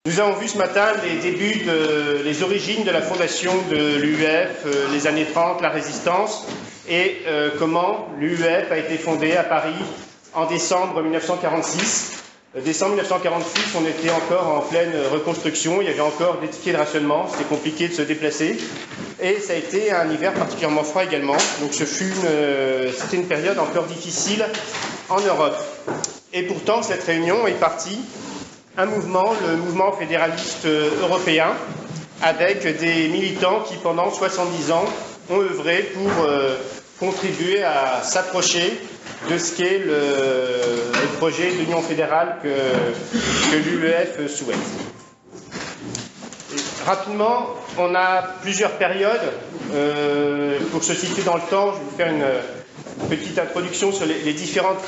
Nous avons vu ce matin les origines de la fondation de l'UEF, les années 30, la résistance, et comment l'UEF a été fondée à Paris en décembre 1946. Décembre 1946, on était encore en pleine reconstruction, il y avait encore des tickets de rationnement, c'était compliqué de se déplacer, et ça a été un hiver particulièrement froid également, donc c'était une période encore difficile en Europe. Et pourtant, cette réunion est partie un mouvement, le mouvement fédéraliste européen, avec des militants qui, pendant 70 ans, ont œuvré pour contribuer à s'approcher de ce qu'est le projet d'union fédérale que l'UEF souhaite. Et rapidement, on a plusieurs périodes. Pour se situer dans le temps, je vais vous faire une petite introduction sur les différentes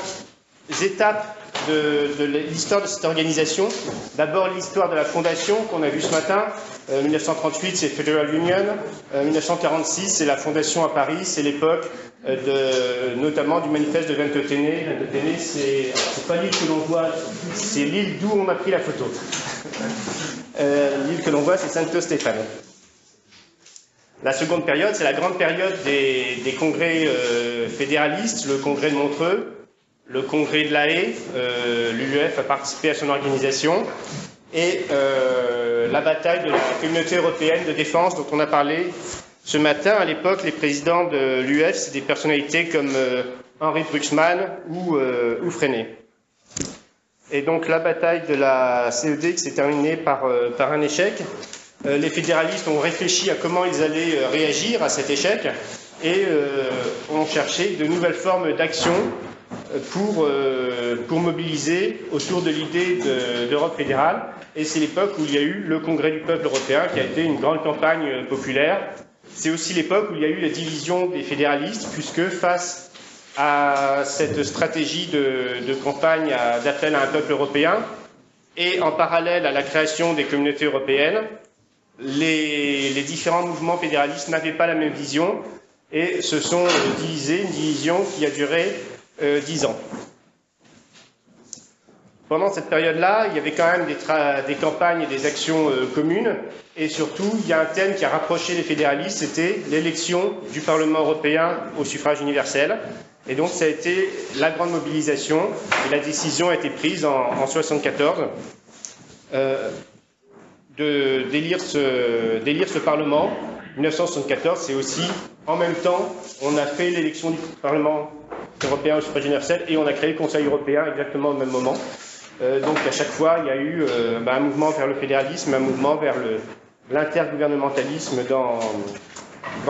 étapes de l'histoire de cette organisation. D'abord, l'histoire de la fondation qu'on a vue ce matin. 1938, c'est Federal Union. 1946, c'est la fondation à Paris. C'est l'époque notamment du manifeste de Ventotene. Ventotene, c'est pas l'île que l'on voit, c'est l'île d'où on a pris la photo. L'île que l'on voit, c'est Santo Stefano. La seconde période, c'est la grande période des congrès fédéralistes, le congrès de Montreux, le congrès de La Haye, l'UEF a participé à son organisation, et la bataille de la communauté européenne de défense dont on a parlé ce matin. À l'époque, les présidents de l'UEF, c'est des personnalités comme Henri Bruxman ou Freinet. Et donc la bataille de la CED qui s'est terminée par un échec. Les fédéralistes ont réfléchi à comment ils allaient réagir à cet échec et ont cherché de nouvelles formes d'action pour mobiliser autour de l'idée d'Europe fédérale. Et c'est l'époque où il y a eu le Congrès du peuple européen qui a été une grande campagne populaire. C'est aussi l'époque où il y a eu la division des fédéralistes, puisque face à cette stratégie de campagne d'appel à un peuple européen et en parallèle à la création des communautés européennes, les différents mouvements fédéralistes n'avaient pas la même vision et se sont divisés, une division qui a duré 10 ans. Pendant cette période-là, il y avait quand même des campagnes et des actions communes, et surtout, il y a un thème qui a rapproché les fédéralistes, c'était l'élection du Parlement européen au suffrage universel. Et donc, ça a été la grande mobilisation, et la décision a été prise en 1974 d'élire ce Parlement. 1974, c'est aussi, en même temps, on a fait l'élection du Parlement européen au suffrage universel et on a créé le Conseil européen exactement au même moment. Donc à chaque fois, il y a eu un mouvement vers le fédéralisme, un mouvement vers l'intergouvernementalisme dans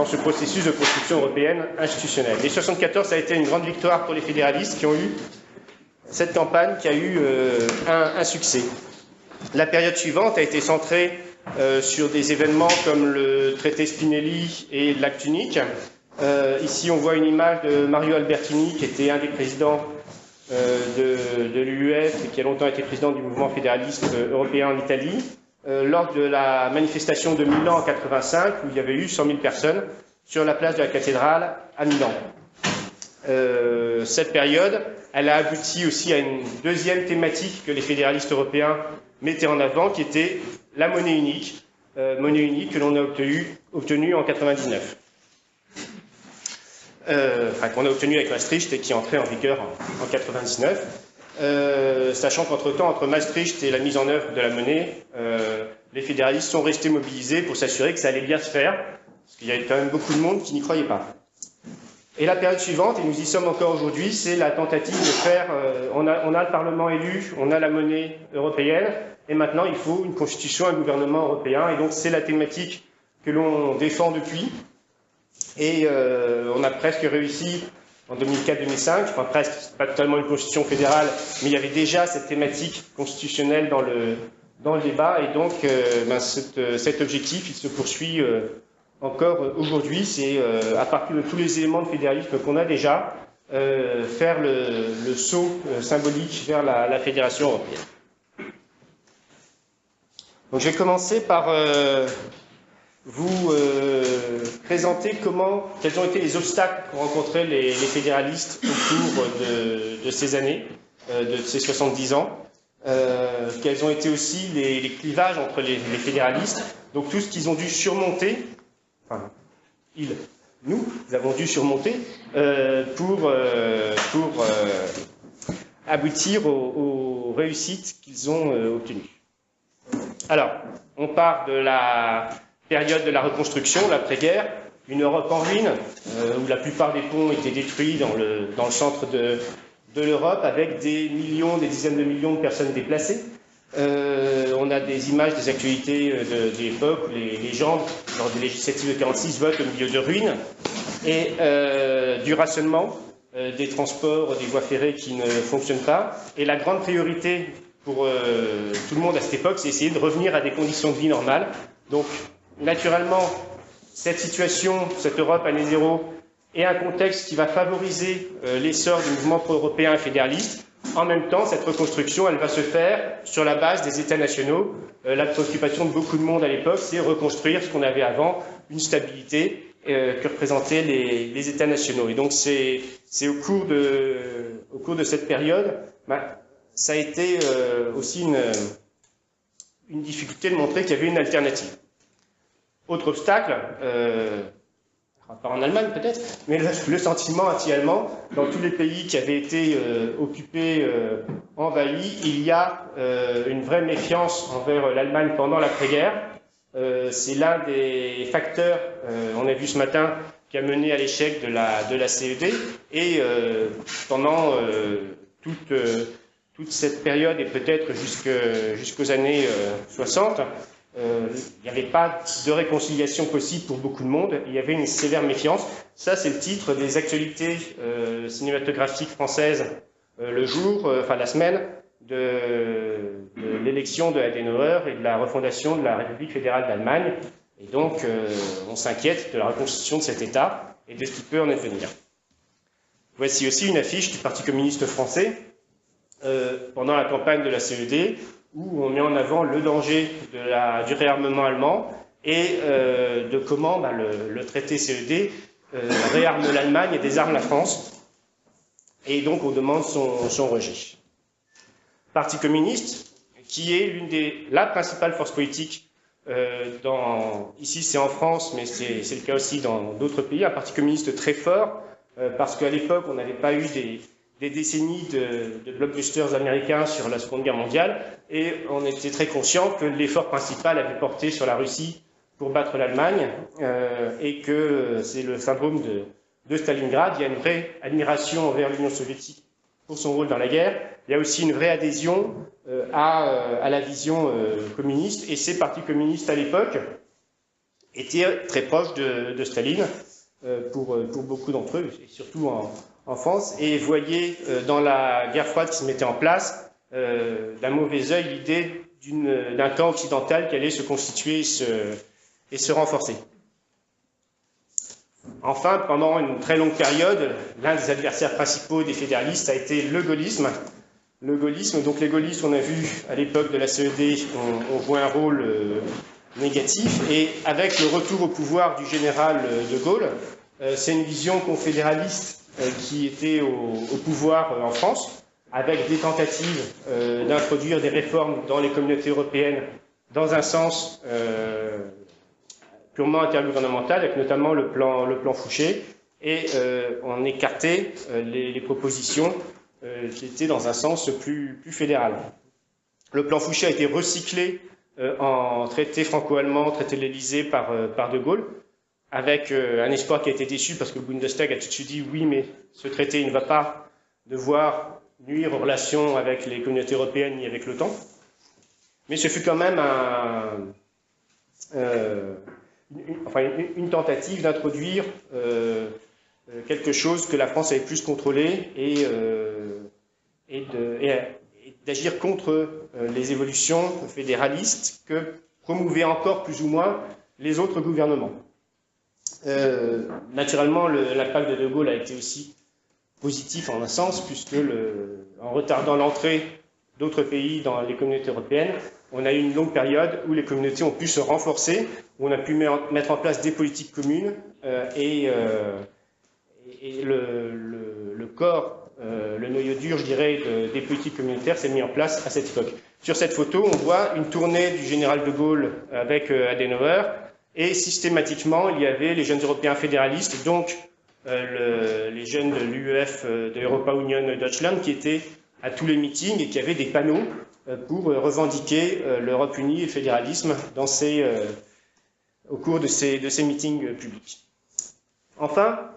ce processus de construction européenne institutionnelle. Et 1974, ça a été une grande victoire pour les fédéralistes qui ont eu cette campagne qui a eu un succès. La période suivante a été centrée sur des événements comme le traité Spinelli et l'acte unique. Ici, on voit une image de Mario Albertini, qui était un des présidents de l'UEF et qui a longtemps été président du mouvement fédéraliste européen en Italie, lors de la manifestation de Milan en 1985, où il y avait eu 100 000 personnes sur la place de la cathédrale à Milan. Cette période, elle a abouti aussi à une deuxième thématique que les fédéralistes européens mettaient en avant, qui était la monnaie unique que l'on a obtenue en 1999. Qu'on a obtenu avec Maastricht et qui est entré en vigueur en 1999. Sachant qu'entre-temps, entre Maastricht et la mise en œuvre de la monnaie, les fédéralistes sont restés mobilisés pour s'assurer que ça allait bien se faire, parce qu'il y avait quand même beaucoup de monde qui n'y croyait pas. Et la période suivante, et nous y sommes encore aujourd'hui, c'est la tentative de faire, on a le Parlement élu, on a la monnaie européenne, et maintenant il faut une constitution, un gouvernement européen, et donc c'est la thématique que l'on défend depuis. Et on a presque réussi en 2004-2005, enfin presque, c'est pas totalement une constitution fédérale, mais il y avait déjà cette thématique constitutionnelle dans le débat, et donc cet objectif, il se poursuit encore aujourd'hui. C'est à partir de tous les éléments de fédéralisme qu'on a déjà, faire le saut symbolique vers la fédération européenne. Donc je vais commencer par vous présenter quels ont été les obstacles qu'ont rencontrés les fédéralistes au cours de ces années, de ces 70 ans. quels ont été aussi les clivages entre les fédéralistes, donc tout ce qu'ils ont dû surmonter, enfin, nous avons dû surmonter pour aboutir aux réussites qu'ils ont obtenues. Alors, on part de la période de la reconstruction, l'après-guerre, une Europe en ruine, où la plupart des ponts étaient détruits dans le centre de l'Europe, avec des millions, des dizaines de millions de personnes déplacées. On a des images des actualités de l'époque où les gens, lors des législatives de 1946, votent au milieu de ruines, et du rationnement, des transports, des voies ferrées qui ne fonctionnent pas. Et la grande priorité pour tout le monde à cette époque, c'est essayer de revenir à des conditions de vie normales. Donc, naturellement, cette situation, cette Europe année zéro, est un contexte qui va favoriser l'essor du mouvement pro-européen et fédéraliste. En même temps, cette reconstruction, elle va se faire sur la base des États nationaux. La préoccupation de beaucoup de monde à l'époque, c'est reconstruire ce qu'on avait avant, une stabilité que représentaient les États nationaux. Et donc, c'est au cours de cette période, ça a été aussi une difficulté de montrer qu'il y avait une alternative. Autre obstacle, pas en Allemagne peut-être, mais le sentiment anti-allemand, dans tous les pays qui avaient été occupés, envahis, il y a une vraie méfiance envers l'Allemagne pendant l'après-guerre. C'est l'un des facteurs, on a vu ce matin, qui a mené à l'échec de la CED, et pendant toute cette période, et peut-être jusqu'aux années 60, il n'y avait pas de réconciliation possible pour beaucoup de monde, il y avait une sévère méfiance. Ça, c'est le titre des actualités cinématographiques françaises le jour, enfin la semaine, de l'élection de Adenauer et de la refondation de la République fédérale d'Allemagne. Et donc, on s'inquiète de la reconstitution de cet État et de ce qui peut en advenir. Voici aussi une affiche du Parti communiste français pendant la campagne de la CED, où on met en avant le danger du réarmement allemand et de comment le traité CED réarme l'Allemagne et désarme la France. Et donc on demande son rejet. Parti communiste, qui est la principale force politique, ici c'est en France, mais c'est le cas aussi dans d'autres pays, un parti communiste très fort, parce qu'à l'époque on n'avait pas eu des décennies de blockbusters américains sur la Seconde Guerre mondiale, et on était très conscient que l'effort principal avait porté sur la Russie pour battre l'Allemagne, et que c'est le syndrome de Stalingrad. Il y a une vraie admiration envers l'Union soviétique pour son rôle dans la guerre. Il y a aussi une vraie adhésion à la vision communiste, et ces partis communistes à l'époque étaient très proches de Staline pour beaucoup d'entre eux, et surtout en France, et voyaient dans la guerre froide qui se mettait en place d'un mauvais œil l'idée d'un camp occidental qui allait se constituer et se renforcer. Enfin, pendant une très longue période, l'un des adversaires principaux des fédéralistes a été le gaullisme. Le gaullisme, donc les gaullistes, on a vu à l'époque de la CED, ont joué un rôle négatif, et avec le retour au pouvoir du général de Gaulle, c'est une vision confédéraliste qui était au pouvoir en France, avec des tentatives d'introduire des réformes dans les communautés européennes dans un sens purement intergouvernemental, avec notamment le plan Fouché, et on écartait les propositions qui étaient dans un sens plus fédéral. Le plan Fouché a été recyclé en traité franco-allemand, traité de l'Élysée par de Gaulle, avec un espoir qui a été déçu parce que le Bundestag a tout de suite dit oui, mais ce traité ne va pas devoir nuire aux relations avec les communautés européennes ni avec l'OTAN. Mais ce fut quand même une tentative d'introduire quelque chose que la France avait plus contrôlé et d'agir contre les évolutions fédéralistes que promouvaient encore plus ou moins les autres gouvernements. Naturellement, l'impact de Gaulle a été aussi positif en un sens, puisque en retardant l'entrée d'autres pays dans les communautés européennes, on a eu une longue période où les communautés ont pu se renforcer, où on a pu mettre en place des politiques communes, et le corps le noyau dur, je dirais, des politiques communautaires s'est mis en place à cette époque. Sur cette photo, on voit une tournée du général de Gaulle avec Adenauer, et systématiquement, il y avait les jeunes européens fédéralistes, donc les jeunes de l'UEF, de Europa Union Deutschland, qui étaient à tous les meetings et qui avaient des panneaux pour revendiquer l'Europe unie et le fédéralisme au cours de ces meetings publics. Enfin,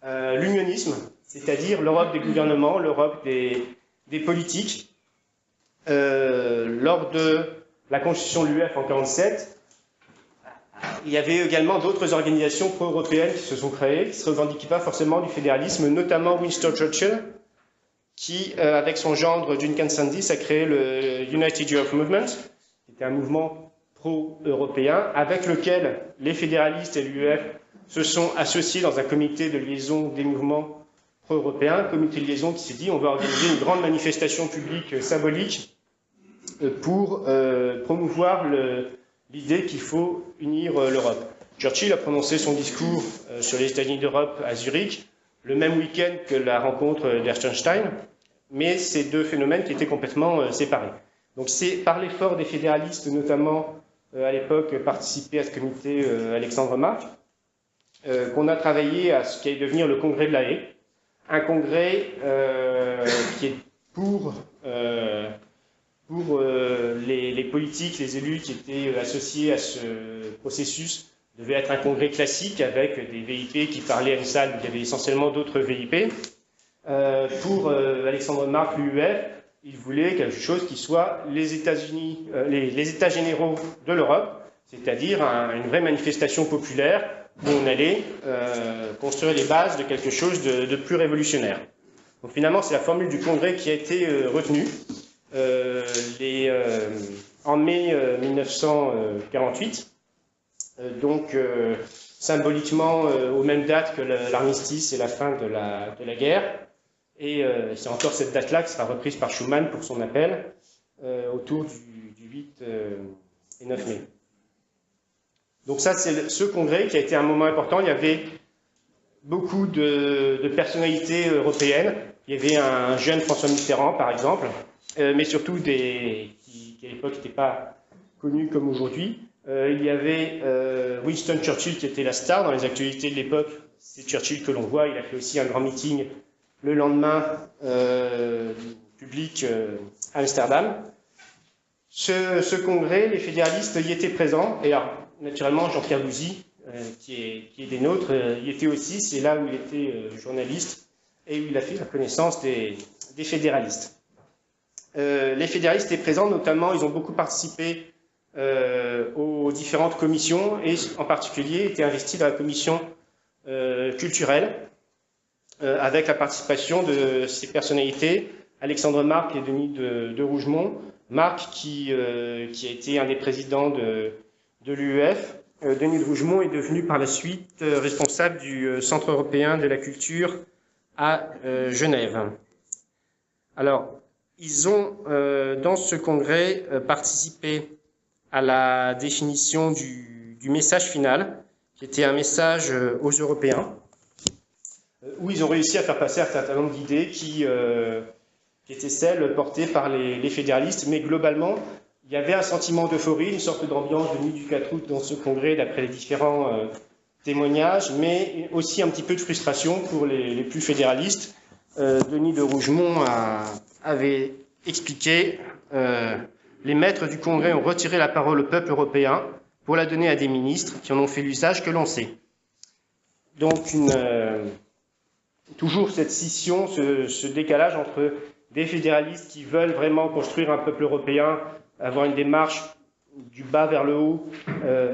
l'unionisme, c'est-à-dire l'Europe des gouvernements, l'Europe des politiques. Lors de la constitution de l'UEF en 1947, il y avait également d'autres organisations pro-européennes qui se sont créées, qui ne se revendiquaient pas forcément du fédéralisme, notamment Winston Churchill, qui, avec son gendre Duncan Sandys, a créé le United Europe Movement, qui était un mouvement pro-européen, avec lequel les fédéralistes et l'UEF se sont associés dans un comité de liaison des mouvements pro-européens, comité de liaison qui s'est dit on va organiser une grande manifestation publique symbolique pour promouvoir l'idée qu'il faut unir l'Europe. Churchill a prononcé son discours sur les États-Unis d'Europe à Zurich le même week-end que la rencontre d'Erstein, mais ces deux phénomènes qui étaient complètement séparés. Donc c'est par l'effort des fédéralistes, notamment à l'époque participé à ce comité Alexandre Marc, qu'on a travaillé à ce qui allait devenir le congrès de La Haye, un congrès qui est pour les politiques, les élus qui étaient associés à ce processus, devait être un congrès classique avec des VIP qui parlaient à une salle où il y avait essentiellement d'autres VIP. Pour Alexandre Marc, l'UEF, il voulait quelque chose qui soit les États-Unis, les États généraux de l'Europe, c'est-à-dire une vraie manifestation populaire où on allait construire les bases de quelque chose de plus révolutionnaire. Donc finalement, c'est la formule du congrès qui a été retenue. En mai 1948, donc symboliquement aux mêmes dates que l'armistice et la fin de la guerre. Et c'est encore cette date-là qui sera reprise par Schuman pour son appel autour du 8 et 9 mai. Donc ça, c'est ce congrès qui a été un moment important. Il y avait beaucoup de personnalités européennes. Il y avait un jeune François Mitterrand, par exemple, mais surtout qui à l'époque n'étaient pas connus comme aujourd'hui. Il y avait Winston Churchill qui était la star dans les actualités de l'époque. C'est Churchill que l'on voit. Il a fait aussi un grand meeting le lendemain public à Amsterdam. Ce congrès, les fédéralistes y étaient présents. Et alors, naturellement, Jean-Pierre Bouzy, qui est des nôtres, y était aussi. C'est là où il était journaliste et où il a fait la connaissance des fédéralistes. Les fédéralistes étaient présents, notamment, ils ont beaucoup participé aux différentes commissions et en particulier étaient investis dans la commission culturelle avec la participation de ces personnalités, Alexandre Marc et Denis de Rougemont. Marc qui a été un des présidents de l'UEF. Denis de Rougemont est devenu par la suite responsable du Centre européen de la culture à Genève. Alors, ils ont, dans ce congrès, participé à la définition du message final, qui était un message aux Européens, où ils ont réussi à faire passer un certain nombre d'idées qui étaient celles portées par les fédéralistes, mais globalement, il y avait un sentiment d'euphorie, une sorte d'ambiance de nuit du 4 août dans ce congrès, d'après les différents témoignages, mais aussi un petit peu de frustration pour les plus fédéralistes. Denis de Rougemont avait expliqué les maîtres du Congrès ont retiré la parole au peuple européen pour la donner à des ministres qui en ont fait l'usage que l'on sait. Donc, toujours cette scission, ce décalage entre des fédéralistes qui veulent vraiment construire un peuple européen, avoir une démarche du bas vers le haut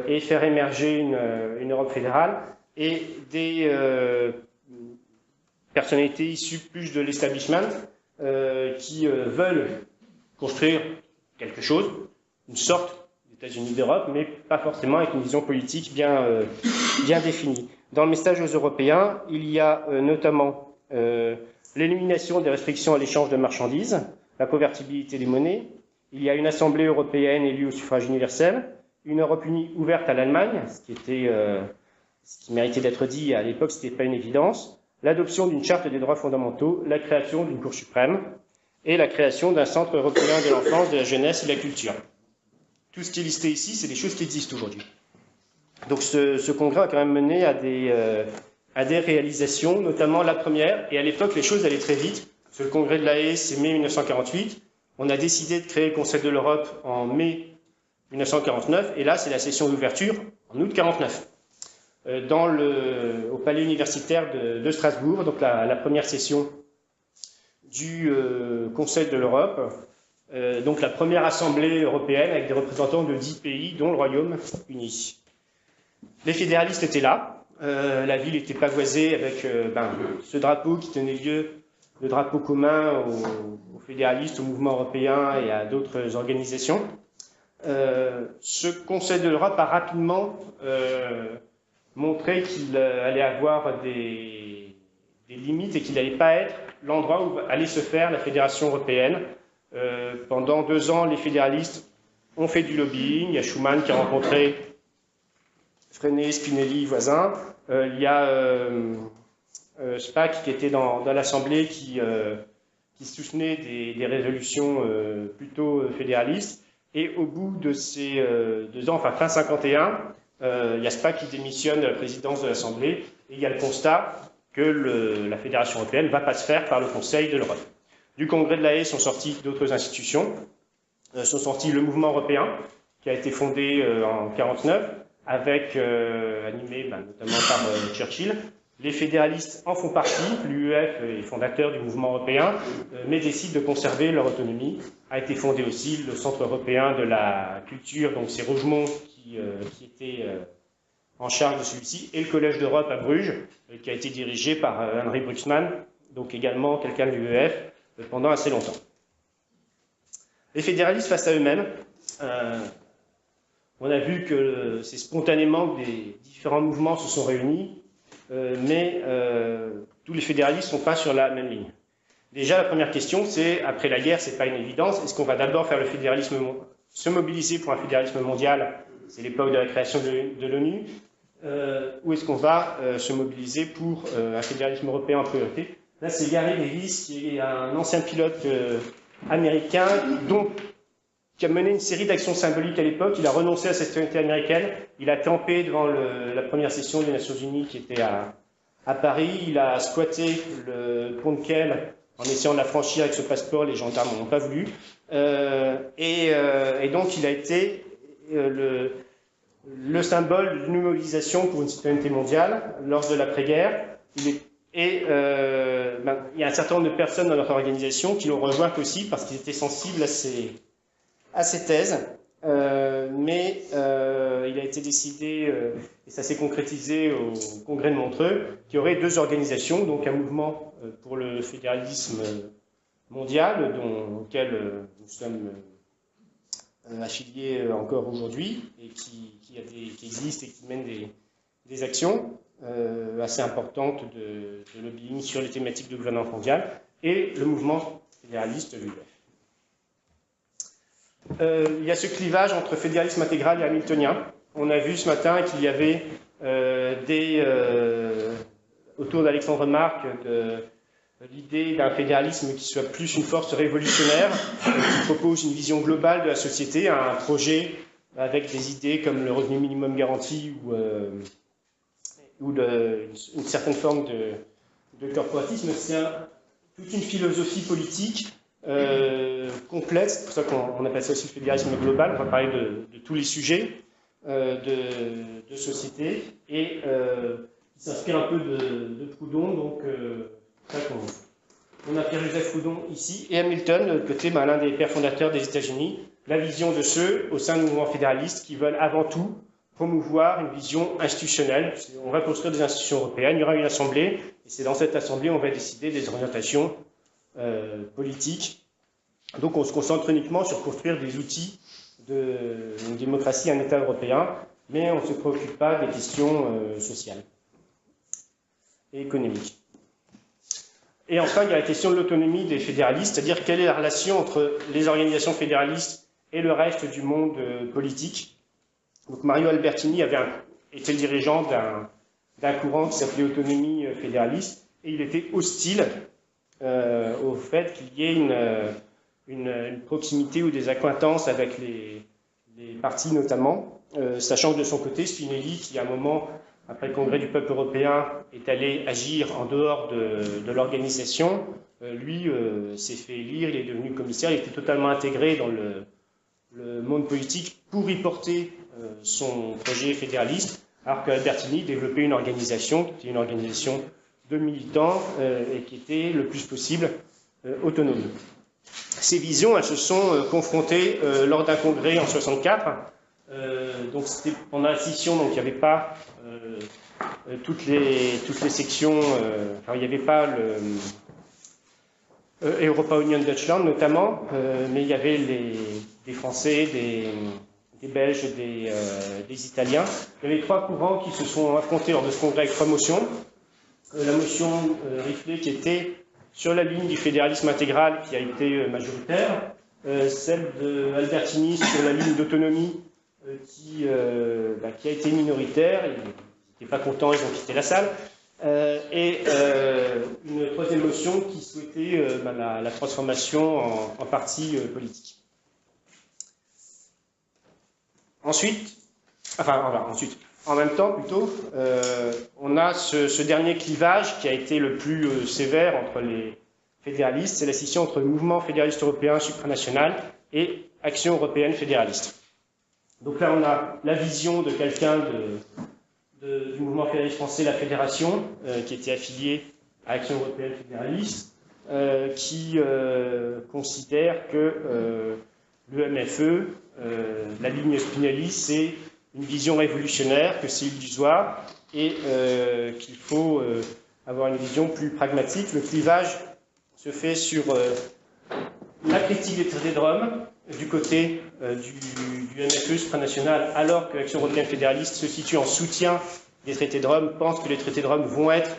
et faire émerger une Europe fédérale, et des personnalités issues plus de l'establishment qui veulent construire quelque chose, une sorte d'États-Unis d'Europe, mais pas forcément avec une vision politique bien définie. Dans le message aux Européens, il y a notamment l'élimination des restrictions à l'échange de marchandises, la convertibilité des monnaies, il y a une Assemblée européenne élue au suffrage universel, une Europe unie ouverte à l'Allemagne, ce qui méritait d'être dit à l'époque, ce n'était pas une évidence, l'adoption d'une charte des droits fondamentaux, la création d'une Cour suprême et la création d'un centre européen de l'enfance, de la jeunesse et de la culture. Tout ce qui est listé ici, c'est des choses qui existent aujourd'hui. Donc ce congrès a quand même mené à des réalisations, notamment la première, et à l'époque les choses allaient très vite. Le congrès de La Haye, c'est mai 1948. On a décidé de créer le Conseil de l'Europe en mai 1949, et là c'est la session d'ouverture en août 1949. Au palais universitaire de Strasbourg, donc la première session du Conseil de l'Europe, donc la première assemblée européenne avec des représentants de 10 pays, dont le Royaume-Uni. Les fédéralistes étaient là, la ville était pavoisée avec ce drapeau qui tenait lieu, le drapeau commun aux fédéralistes, au mouvement européen et à d'autres organisations. Ce Conseil de l'Europe a rapidement montré qu'il allait avoir des limites et qu'il n'allait pas être l'endroit où allait se faire la fédération européenne. Pendant 2 ans, les fédéralistes ont fait du lobbying. Il y a Schuman qui a rencontré Freinet, Spinelli, voisins. Il y a Spaak qui était dans l'Assemblée qui soutenait des résolutions plutôt fédéralistes. Et au bout de ces 2 ans, enfin fin 51, il y a Spaak qui démissionne de la présidence de l'Assemblée et il y a le constat que la Fédération européenne ne va pas se faire par le Conseil de l'Europe. Du Congrès de La Haye sont sorties d'autres institutions, sont sortis le mouvement européen qui a été fondé en 1949, animé notamment par Churchill. Les fédéralistes en font partie, l'UEF est fondateur du mouvement européen, mais décide de conserver leur autonomie. A été fondé aussi le Centre européen de la culture, donc c'est Rougemont qui était en charge de celui-ci, et le Collège d'Europe à Bruges, qui a été dirigé par Henry Bruxman, donc également quelqu'un de l'UEF, pendant assez longtemps. Les fédéralistes face à eux-mêmes, on a vu que c'est spontanément que des différents mouvements se sont réunis, mais tous les fédéralistes ne sont pas sur la même ligne. Déjà, la première question, c'est, après la guerre, ce n'est pas une évidence, est-ce qu'on va d'abord faire le fédéralisme, se mobiliser pour un fédéralisme mondial, c'est l'époque de la création de l'ONU, ou est-ce qu'on va se mobiliser pour un fédéralisme européen en priorité? Là, c'est Gary Davis, qui est un ancien pilote américain, qui a mené une série d'actions symboliques à l'époque. Il a renoncé à cette unité américaine. Il a campé devant la première session des Nations Unies qui était à Paris. Il a squatté le pont de Kehl en essayant de la franchir avec ce passeport. Les gendarmes n'ont pas voulu. Et donc, il a été le symbole d'une mobilisation pour une citoyenneté mondiale lors de l'après-guerre. Il y a un certain nombre de personnes dans notre organisation qui l'ont rejoint aussi parce qu'ils étaient sensibles à ces thèses, mais il a été décidé, et ça s'est concrétisé au congrès de Montreux, qu'il y aurait 2 organisations, donc un mouvement pour le fédéralisme mondial, auquel nous sommes affiliés encore aujourd'hui, et qui existe et qui mène des actions assez importantes de lobbying sur les thématiques de gouvernance mondiale, et le mouvement fédéraliste, l'UEF. Il y a ce clivage entre fédéralisme intégral et hamiltonien. On a vu ce matin qu'il y avait autour d'Alexandre Marc l'idée d'un fédéralisme qui soit plus une force révolutionnaire, qui propose une vision globale de la société, un projet avec des idées comme le revenu minimum garanti ou une certaine forme de corporatisme. C'est toute une philosophie politique complète, c'est pour ça qu'on appelle ça aussi le fédéralisme global. On va parler de tous les sujets de société, et il s'inspire un peu de Proudhon, donc on a Pierre-Joseph Proudhon ici, et Hamilton, de l'autre côté, l'un des pères fondateurs des États-Unis, la vision de ceux au sein du mouvement fédéraliste qui veulent avant tout promouvoir une vision institutionnelle. On va construire des institutions européennes, il y aura une assemblée, et c'est dans cette assemblée on va décider des orientations politiques. Donc on se concentre uniquement sur construire des outils d'une démocratie, un État européen, mais on ne se préoccupe pas des questions sociales et économiques. Et enfin, il y a la question de l'autonomie des fédéralistes, c'est-à-dire quelle est la relation entre les organisations fédéralistes et le reste du monde politique. Donc Mario Albertini était le dirigeant d'un courant qui s'appelait Autonomie fédéraliste, et il était hostile au fait qu'il y ait une proximité ou des accointances avec les partis notamment, sachant que de son côté, Spinelli, qui à un moment, après le Congrès du peuple européen, est allé agir en dehors de l'organisation, lui s'est fait élire, il est devenu commissaire, il était totalement intégré dans le monde politique pour y porter son projet fédéraliste, alors qu'Albertini développait une organisation qui était une organisation de militants et qui était le plus possible autonome. Ces visions, elles se sont confrontées lors d'un congrès en 64. Donc c'était pendant la scission, donc il n'y avait pas toutes les sections, enfin, il n'y avait pas le Europa Union Deutschland notamment, mais il y avait des Français, des Belges, des Italiens. Il y avait trois courants qui se sont affrontés lors de ce congrès avec trois motions. La motion Riflé qui était sur la ligne du fédéralisme intégral qui a été majoritaire, celle d'Albertini sur la ligne d'autonomie qui a été minoritaire, ils n'étaient pas contents, ils ont quitté la salle, et une troisième motion qui souhaitait la transformation en parti politique. Ensuite, en même temps plutôt, on a ce dernier clivage qui a été le plus sévère entre les fédéralistes, c'est la scission entre le mouvement fédéraliste européen supranational et Action européenne fédéraliste. Donc là, on a la vision de quelqu'un du mouvement fédéraliste français, la Fédération, qui était affiliée à Action européenne fédéraliste, qui considère que le MFE, la ligne Spinelli, c'est une vision révolutionnaire, que c'est illusoire et qu'il faut avoir une vision plus pragmatique. Le clivage se fait sur la critique des traités de Rome, du côté du MFE supranational, alors que l'Action européenne fédéraliste se situe en soutien des traités de Rome, pense que les traités de Rome vont être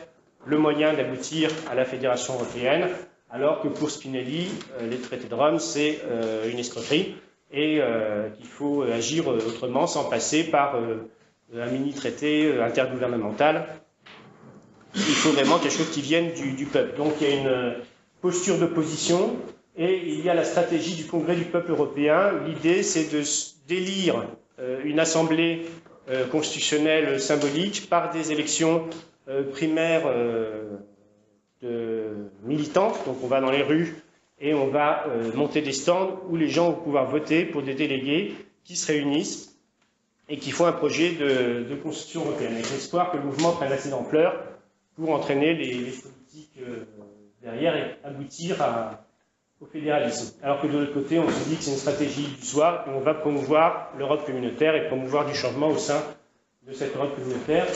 le moyen d'aboutir à la fédération européenne, alors que pour Spinelli, les traités de Rome, c'est une escroquerie, et qu'il faut agir autrement sans passer par un mini-traité intergouvernemental. Il faut vraiment quelque chose qui vienne du peuple. Donc il y a une posture d'opposition. Et il y a la stratégie du Congrès du peuple européen. L'idée, c'est d'élire une assemblée constitutionnelle symbolique par des élections primaires militantes. Donc on va dans les rues et on va monter des stands où les gens vont pouvoir voter pour des délégués qui se réunissent et qui font un projet de constitution européenne, avec l'espoir que le mouvement prenne assez d'ampleur pour entraîner les politiques derrière et aboutir au fédéralisme. Alors que de l'autre côté, on se dit que c'est une stratégie illusoire et on va promouvoir l'Europe communautaire et promouvoir du changement au sein de cette Europe communautaire.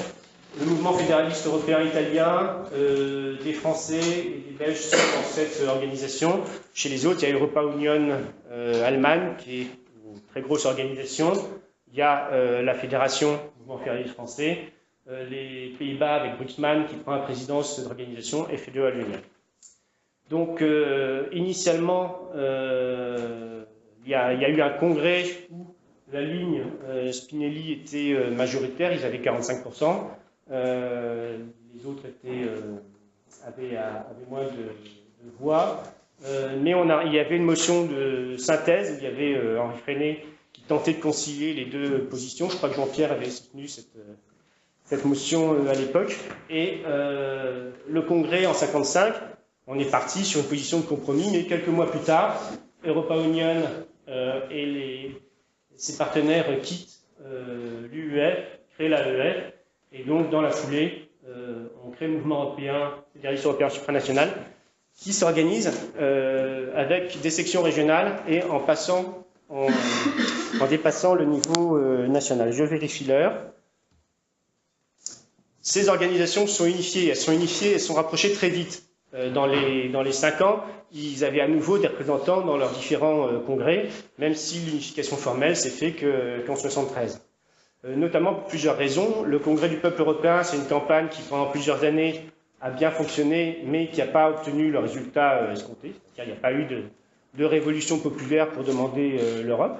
Le mouvement fédéraliste européen italien, des Français et des Belges sont dans cette organisation. Chez les autres, il y a Europa Union Allemagne, qui est une très grosse organisation. Il y a la Fédération, mouvement fédéraliste français, les Pays-Bas avec Bruxman qui prend la présidence de cette organisation, et FDE à l'Union. Donc, initialement, il y a eu un congrès où la ligne Spinelli était majoritaire, ils avaient 45%. Les autres avaient moins de voix. Mais il y avait une motion de synthèse, il y avait Henri Freinet qui tentait de concilier les deux positions. Je crois que Jean-Pierre avait soutenu cette motion à l'époque. Et le congrès en 1955, on est parti sur une position de compromis, mais quelques mois plus tard, Europa Union et ses partenaires quittent l'UEF, créent l'AEF, et donc dans la foulée, on crée le mouvement européen, fédéraliste européen supranational, qui s'organise avec des sections régionales et en dépassant le niveau national. Je vérifie l'heure. Ces organisations sont unifiées, elles sont rapprochées très vite. Dans les 5 ans, ils avaient à nouveau des représentants dans leurs différents congrès, même si l'unification formelle s'est faite qu'en 1973. Notamment pour plusieurs raisons. Le Congrès du peuple européen, c'est une campagne qui, pendant plusieurs années, a bien fonctionné, mais qui n'a pas obtenu le résultat escompté. C'est-à-dire qu'il n'y a pas eu de révolution populaire pour demander l'Europe.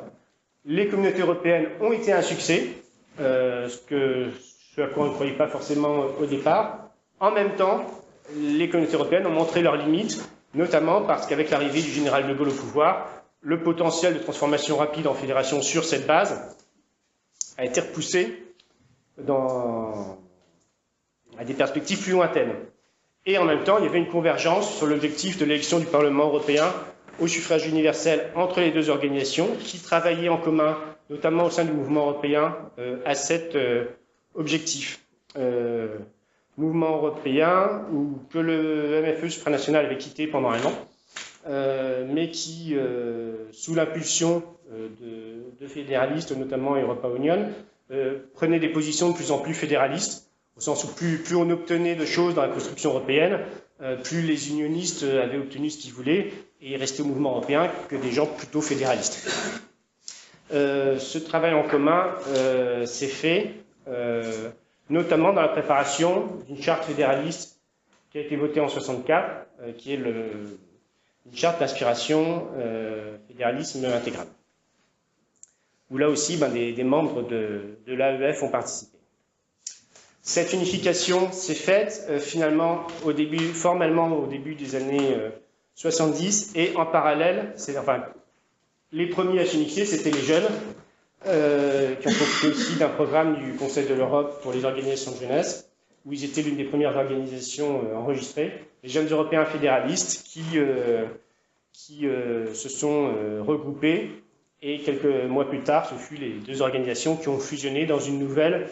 Les communautés européennes ont été un succès, ce à quoi on ne croyait pas forcément au départ. En même temps, les communautés européennes ont montré leurs limites, notamment parce qu'avec l'arrivée du général de Gaulle au pouvoir, le potentiel de transformation rapide en fédération sur cette base a été repoussé à des perspectives plus lointaines. Et en même temps, il y avait une convergence sur l'objectif de l'élection du Parlement européen au suffrage universel entre les deux organisations qui travaillaient en commun, notamment au sein du mouvement européen, à cet objectif. Mouvement européen que le MFE supranational avait quitté pendant un an, mais qui, sous l'impulsion de fédéralistes, notamment Europa Union, prenait des positions de plus en plus fédéralistes, au sens où plus on obtenait de choses dans la construction européenne, plus les unionistes avaient obtenu ce qu'ils voulaient, et il restait au mouvement européen que des gens plutôt fédéralistes. Ce travail en commun s'est fait notamment dans la préparation d'une charte fédéraliste qui a été votée en 1964, qui est une charte d'inspiration fédéralisme intégral, où là aussi des membres de l'AEF ont participé. Cette unification s'est faite finalement formellement au début des années 70, et en parallèle, les premiers à s'unifier, c'était les jeunes, qui ont profité aussi d'un programme du Conseil de l'Europe pour les organisations de jeunesse, où ils étaient l'une des premières organisations enregistrées, les jeunes européens fédéralistes qui se sont regroupés, et quelques mois plus tard, ce fut les deux organisations qui ont fusionné dans une nouvelle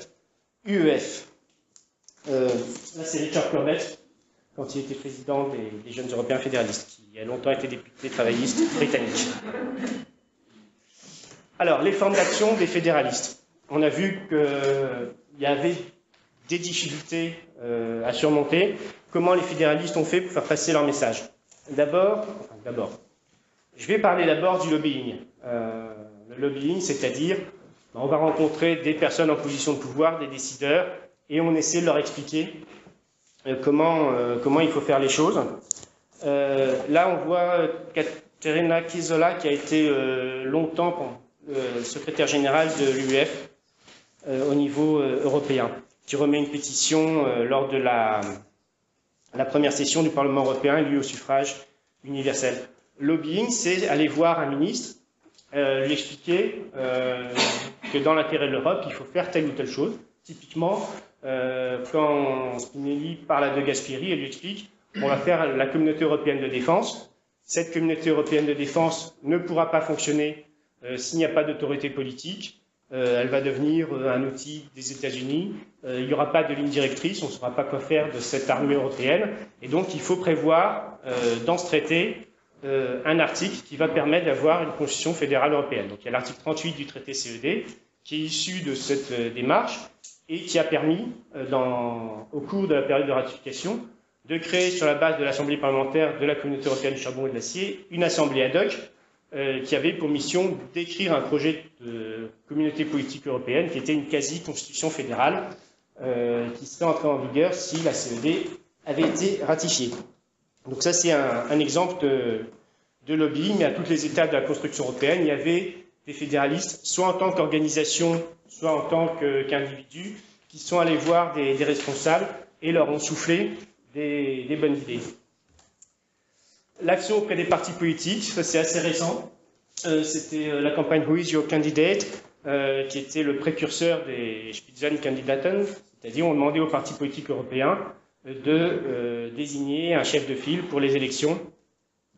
UEF. Là, c'est Richard Corbett, quand il était président des jeunes européens fédéralistes, qui a longtemps été député travailliste britannique. Alors, les formes d'action des fédéralistes. On a vu qu'il y avait des difficultés à surmonter. Comment les fédéralistes ont fait pour faire passer leur message? D'abord, je vais parler d'abord du lobbying. Le lobbying, c'est-à-dire, on va rencontrer des personnes en position de pouvoir, des décideurs, et on essaie de leur expliquer comment il faut faire les choses. Là, on voit Katerina Kizola, qui a été longtemps secrétaire général de l'UEF au niveau européen, qui remet une pétition lors de la première session du Parlement européen, élu au suffrage universel. Lobbying, c'est aller voir un ministre, lui expliquer que dans l'intérêt de l'Europe, il faut faire telle ou telle chose. Typiquement, quand Spinelli parle à De Gasperi, elle lui explique on va faire la communauté européenne de défense. Cette communauté européenne de défense ne pourra pas fonctionner s'il n'y a pas d'autorité politique. Elle va devenir un outil des États-Unis. Il n'y aura pas de ligne directrice, on ne saura pas quoi faire de cette armée européenne. Et donc, il faut prévoir dans ce traité un article qui va permettre d'avoir une constitution fédérale européenne. Donc, il y a l'article 38 du traité CED qui est issu de cette démarche et qui a permis, au cours de la période de ratification, de créer sur la base de l'Assemblée parlementaire de la Communauté européenne du charbon et de l'acier une assemblée ad hoc qui avait pour mission d'écrire un projet de communauté politique européenne qui était une quasi-constitution fédérale qui serait entrée en vigueur si la CED avait été ratifiée. Donc ça, c'est un exemple de lobbying, mais à toutes les étapes de la construction européenne, il y avait des fédéralistes, soit en tant qu'organisation, soit en tant qu'individus, qui sont allés voir des responsables et leur ont soufflé des bonnes idées. L'action auprès des partis politiques, ça c'est assez récent. C'était la campagne Who is your candidate, qui était le précurseur des Spitzenkandidaten, c'est-à-dire on demandait aux partis politiques européens de désigner un chef de file pour les élections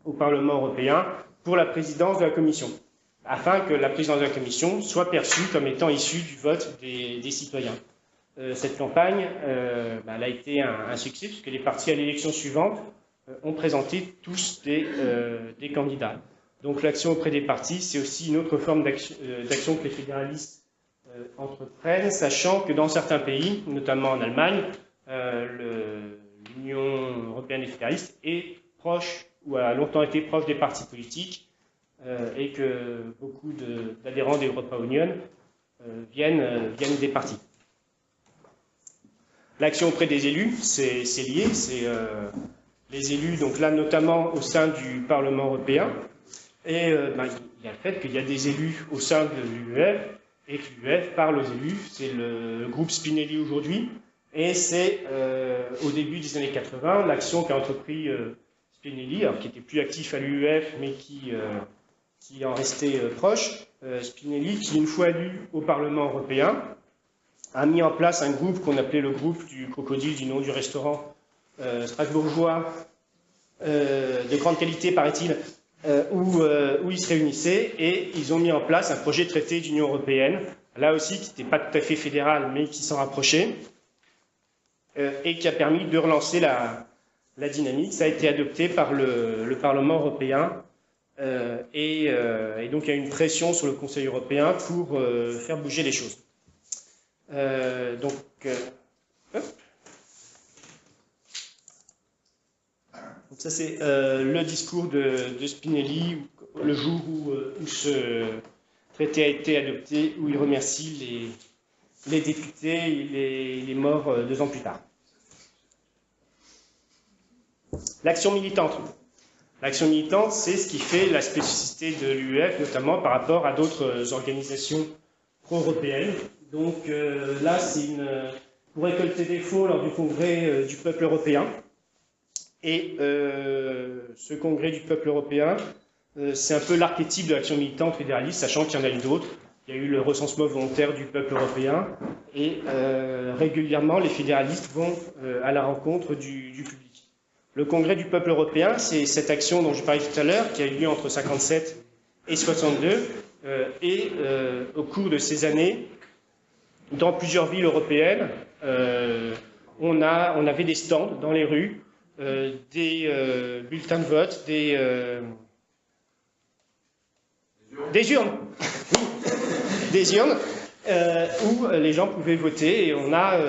au Parlement européen pour la présidence de la Commission, afin que la présidence de la Commission soit perçue comme étant issue du vote des citoyens. Cette campagne elle a été un succès, puisque les partis à l'élection suivante ont présenté tous des candidats. Donc l'action auprès des partis, c'est aussi une autre forme d'action que les fédéralistes entreprennent, sachant que dans certains pays, notamment en Allemagne, l'Union européenne des fédéralistes est proche, ou a longtemps été proche des partis politiques, et que beaucoup d'adhérents d'Europa Union viennent des partis. L'action auprès des élus, c'est lié, c'est les élus, donc là notamment au sein du Parlement européen, et il y a le fait qu'il y a des élus au sein de l'UEF, et que l'UEF parle aux élus, c'est le groupe Spinelli aujourd'hui, Et c'est au début des années 80, l'action qu'a entrepris Spinelli, alors qui était plus actif à l'UEF, mais qui en restait proche. Spinelli, qui une fois élu au Parlement européen, a mis en place un groupe qu'on appelait le groupe du crocodile, du nom du restaurant strasbourgeois, de grande qualité, paraît-il, où ils se réunissaient, et ils ont mis en place un projet de traité d'Union européenne, là aussi qui n'était pas tout à fait fédéral, mais qui s'en rapprochait, et qui a permis de relancer la dynamique. Ça a été adopté par le Parlement européen, et donc il y a une pression sur le Conseil européen pour faire bouger les choses. Donc, ça c'est le discours de Spinelli, le jour où ce traité a été adopté, où il remercie les députés, il est mort 2 ans plus tard. L'action militante. L'action militante, c'est ce qui fait la spécificité de l'UEF, notamment par rapport à d'autres organisations pro-européennes. Donc là, c'est pour récolter des fonds lors du congrès du peuple européen. Et ce congrès du peuple européen, c'est un peu l'archétype de l'action militante fédéraliste, sachant qu'il y en a eu d'autres. Il y a eu le recensement volontaire du peuple européen, et régulièrement, les fédéralistes vont à la rencontre du public. Le congrès du peuple européen, c'est cette action dont je parlais tout à l'heure, qui a eu lieu entre 1957 et 1962, et au cours de ces années, dans plusieurs villes européennes, on avait des stands dans les rues, des bulletins de vote, des urnes, des urnes où les gens pouvaient voter, et on a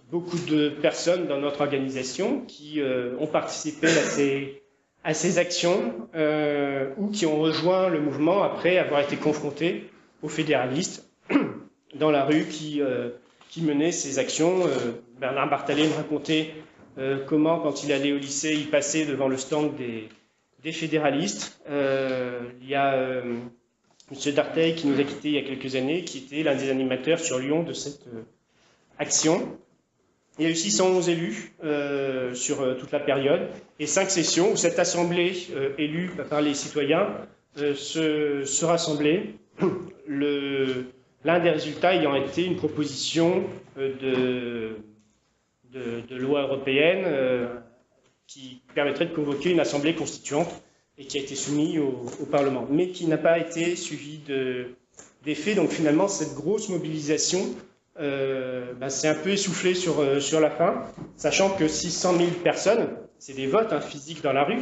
beaucoup de personnes dans notre organisation qui ont participé à ces actions ou qui ont rejoint le mouvement après avoir été confrontés aux fédéralistes dans la rue qui menaient ces actions. Bernard Barthalet me racontait comment, quand il allait au lycée, il passait devant le stand des fédéralistes. Il y a M. Darteil, qui nous a quittés il y a quelques années, qui était l'un des animateurs sur Lyon de cette action. Il y a eu 611 élus sur toute la période, et 5 sessions où cette assemblée élue par les citoyens se rassemblait. L'un des résultats ayant été une proposition de loi européenne qui permettrait de convoquer une assemblée constituante, et qui a été soumise au Parlement, mais qui n'a pas été suivie d'effet. Donc finalement, cette grosse mobilisation c'est un peu essoufflé sur la fin, sachant que 600 000 personnes, c'est des votes physiques dans la rue.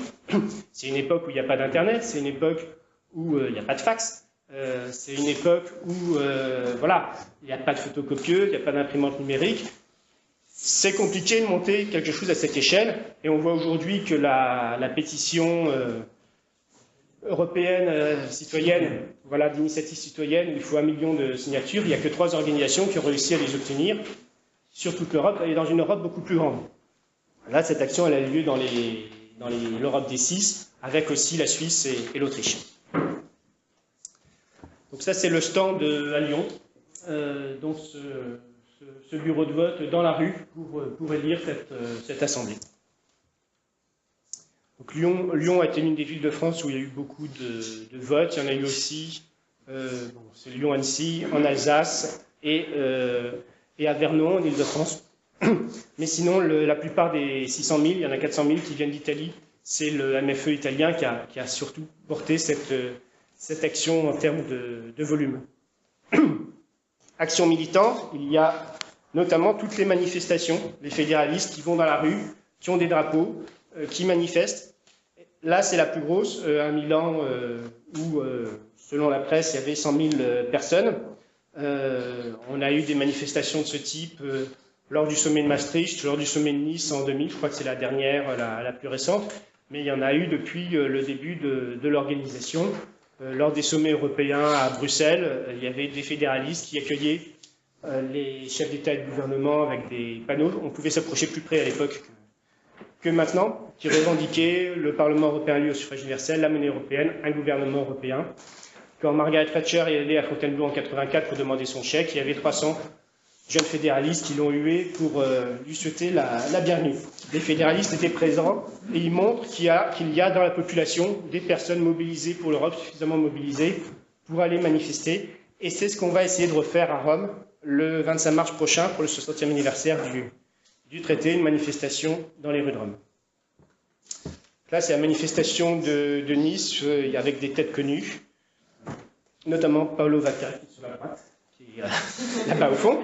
C'est une époque où il n'y a pas d'Internet, c'est une époque où il n'y a pas de fax, c'est une époque où il n'y a pas de photocopieuse, il n'y a pas d'imprimante numérique. C'est compliqué de monter quelque chose à cette échelle, et on voit aujourd'hui que la pétition européenne, citoyenne, d'initiative citoyenne, il faut 1 million de signatures. Il n'y a que 3 organisations qui ont réussi à les obtenir sur toute l'Europe, et dans une Europe beaucoup plus grande. Là, cette action, elle a lieu dans l'Europe des 6, avec aussi la Suisse et l'Autriche. Donc ça, c'est le stand à Lyon. Donc ce bureau de vote dans la rue pour élire cette assemblée. Donc Lyon a été l'une des villes de France où il y a eu beaucoup de votes. Il y en a eu aussi, c'est Lyon-Annecy, en Alsace et à Vernon, en Ile-de-France. Mais sinon, la plupart des 600 000, il y en a 400 000 qui viennent d'Italie. C'est le MFE italien qui a surtout porté cette action en termes de volume. Action militante, il y a notamment toutes les manifestations, les fédéralistes qui vont dans la rue, qui ont des drapeaux, qui manifestent. Là, c'est la plus grosse, à Milan, où, selon la presse, il y avait 100 000 personnes. On a eu des manifestations de ce type lors du sommet de Maastricht, lors du sommet de Nice en 2000, je crois que c'est la dernière, la plus récente, mais il y en a eu depuis le début de l'organisation. Lors des sommets européens à Bruxelles, il y avait des fédéralistes qui accueillaient les chefs d'État et de gouvernement avec des panneaux. On pouvait s'approcher plus près à l'époque que maintenant, qui revendiquaient le Parlement européen élu au suffrage universel, la monnaie européenne, un gouvernement européen. Quand Margaret Thatcher est allée à Fontainebleau en 1984 pour demander son chèque, il y avait 300 jeunes fédéralistes qui l'ont hué pour lui souhaiter la bienvenue. Les fédéralistes étaient présents et ils montrent qu'il y a dans la population des personnes mobilisées pour l'Europe, suffisamment mobilisées pour aller manifester. Et c'est ce qu'on va essayer de refaire à Rome le 25 mars prochain pour le 60e anniversaire du traité, une manifestation dans les rues de Rome. Là, c'est la manifestation de Nice avec des têtes connues, notamment Paolo Vaca, qui est sur la droite, qui est là-bas au fond.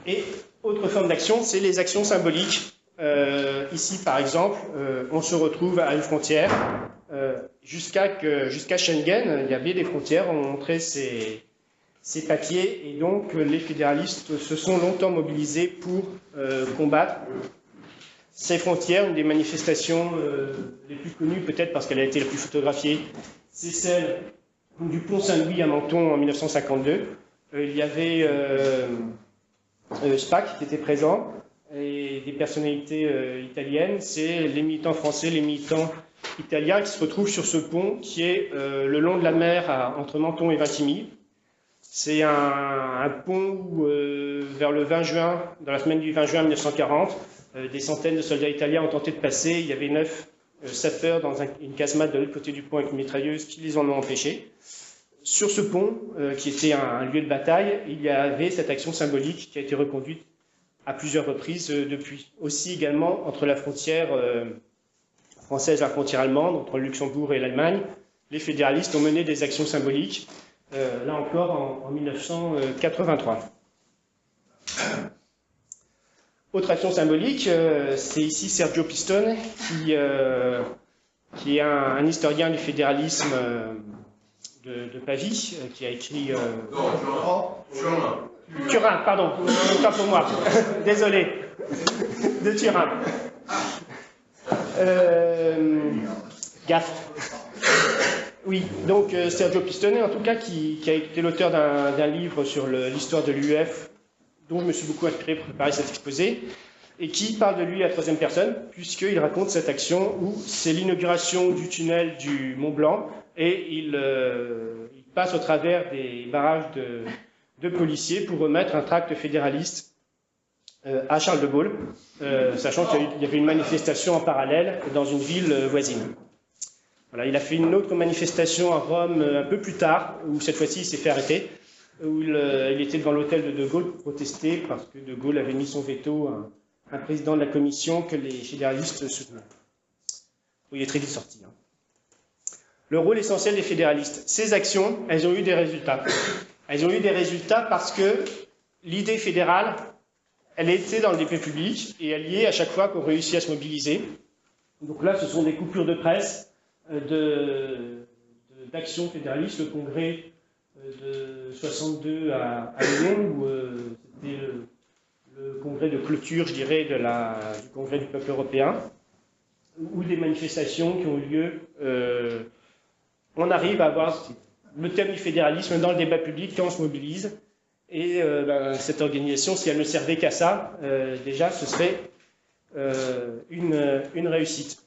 Et autre forme d'action, c'est les actions symboliques. Ici, par exemple, on se retrouve à une frontière. Jusqu'à Schengen, il y avait des frontières, on montrait ces papiers, et donc les fédéralistes se sont longtemps mobilisés pour combattre ces frontières. Une des manifestations les plus connues, peut-être parce qu'elle a été la plus photographiée, c'est celle du pont Saint-Louis à Menton en 1952. Il y avait Spaak qui était présent, et des personnalités italiennes. C'est les militants français, les militants italiens qui se retrouvent sur ce pont qui est le long de la mer entre Menton et Vintimille. C'est un pont où, vers le 20 juin, dans la semaine du 20 juin 1940, des centaines de soldats italiens ont tenté de passer. Il y avait 9 sapeurs dans une casemate de l'autre côté du pont avec une mitrailleuse qui les en ont empêchés. Sur ce pont, qui était un lieu de bataille, il y avait cette action symbolique qui a été reconduite à plusieurs reprises depuis. Aussi également entre la frontière française et la frontière allemande, entre le Luxembourg et l'Allemagne, les fédéralistes ont mené des actions symboliques, là encore en 1983. Autre action symbolique, c'est ici Sergio Pistone, qui est un historien du fédéralisme de Pavie, qui a écrit... Turin, pardon, autant pour moi, désolé, de Turin. Gaffe. Oui, donc Sergio Pistone, en tout cas, qui a été l'auteur d'un livre sur l'histoire de l'UEF, dont je me suis beaucoup inspiré pour préparer cet exposé, et qui parle de lui à la troisième personne, puisqu'il raconte cette action où c'est l'inauguration du tunnel du Mont Blanc, et il passe au travers des barrages de policiers pour remettre un tract fédéraliste à Charles de Gaulle, sachant qu'il y avait une manifestation en parallèle dans une ville voisine. Voilà, il a fait une autre manifestation à Rome un peu plus tard, où cette fois-ci il s'est fait arrêter, où il était devant l'hôtel de Gaulle pour protester parce que de Gaulle avait mis son veto à un président de la commission que les fédéralistes soutenaient. Il est très vite sorti. Le rôle essentiel des fédéralistes. Ces actions, elles ont eu des résultats. Elles ont eu des résultats parce que l'idée fédérale, elle était dans le débat public et elle y est à chaque fois qu'on réussit à se mobiliser. Donc là, ce sont des coupures de presse d'actions fédéralistes, le congrès de 62 à Lyon, où c'était le congrès de clôture, je dirais, du congrès du peuple européen, ou des manifestations qui ont eu lieu. On arrive à avoir le thème du fédéralisme dans le débat public quand on se mobilise. Et cette organisation, si elle ne servait qu'à ça, déjà, ce serait une réussite.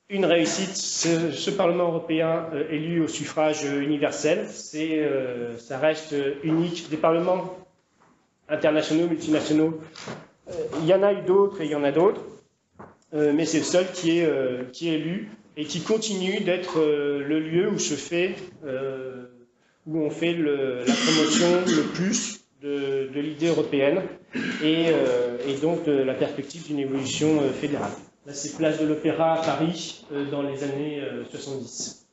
Une réussite, ce Parlement européen élu au suffrage universel, ça reste unique. Des parlements internationaux, multinationaux, il y en a eu d'autres et il y en a d'autres, mais c'est le seul qui est élu et qui continue d'être le lieu où où on fait la promotion le plus de l'idée européenne et donc de la perspective d'une évolution fédérale. Là, c'est Place de l'Opéra à Paris dans les années 70.